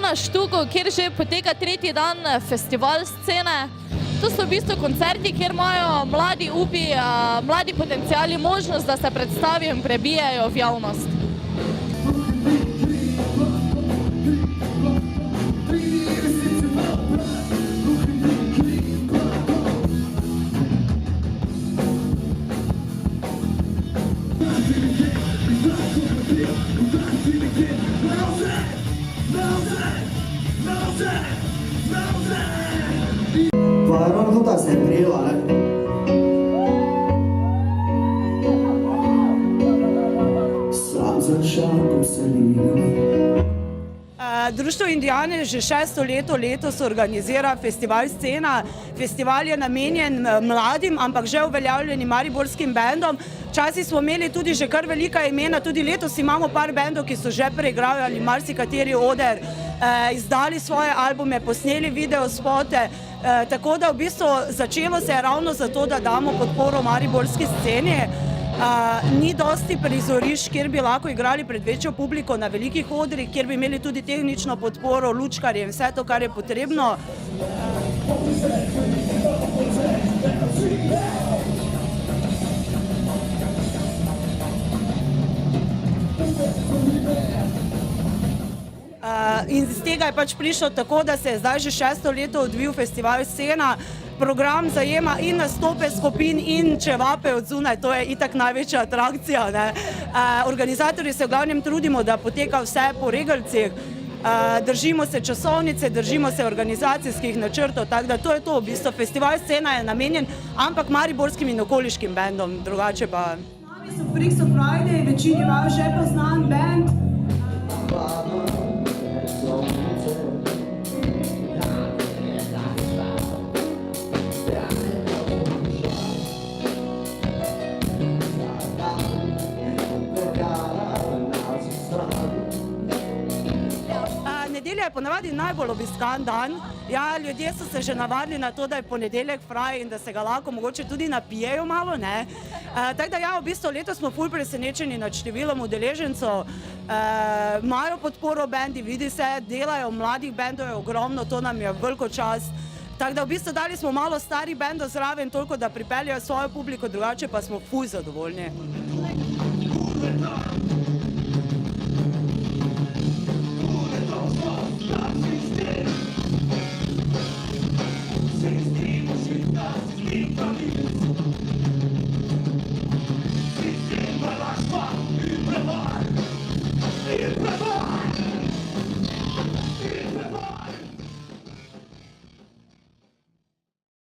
na Štuku, kjer že poteka 3. dan Festival Scene. To so v bistvu koncerti, kjer imajo mladi upi, mladi potenciali možnost, da se predstavijo in prebijajo v javnost. Se je prijela, ne? Sam za šakom se Društvo Indijane že 6. leto letos organizira Festival Scena. Festival je namenjen mladim, ampak že uveljavljenim mariborskim bendom. Včasih smo imeli tudi že kar velika imena, tudi letos imamo par bendov, ki so že preigravali marsikateri oder, izdali svoje albume, posneli video spote. Tako da v bistvu začelo se je ravno zato, da damo podporo mariborski sceni. Ni dosti prizorišč, kjer bi lahko igrali pred večjo publiko na velikih odrih, kjer bi imeli tudi tehnično podporo, lučkarje in vse to, kar je potrebno. In iz tega je pač prišlo tako, da se je zdaj že 6. leto odvil Festival Scena. Program zajema in nastope skupin in čevape od zunaj, to je itak največja atrakcija, ne. Organizatorji se v glavnem trudimo, da poteka vse po regalcih, držimo se časovnice, držimo se organizacijskih načrtov, tako da to je to, v bistvu Festival Scena je namenjen, ampak mariborskim in okoliškim bendom, drugače pa. Nami so Freaks of Friday, večini vas že poznan bend. Nedelja je ponavadi najbolj obiskan dan. Ja, ljudje so se že navadili na to, da je ponedeljek fraj in da se ga lahko mogoče tudi napijejo malo, ne. Tako da ja, v bistvu letos smo ful presenečeni nad številom udeležencev. Imajo podporo bendi, vidi se, delajo, mladih bendov je ogromno, to nam je veliko čast. Tako da v bistvu dali smo malo starih bendov zraven, toliko da pripeljajo svojo publiko, drugače pa smo ful zadovoljni. Thank you.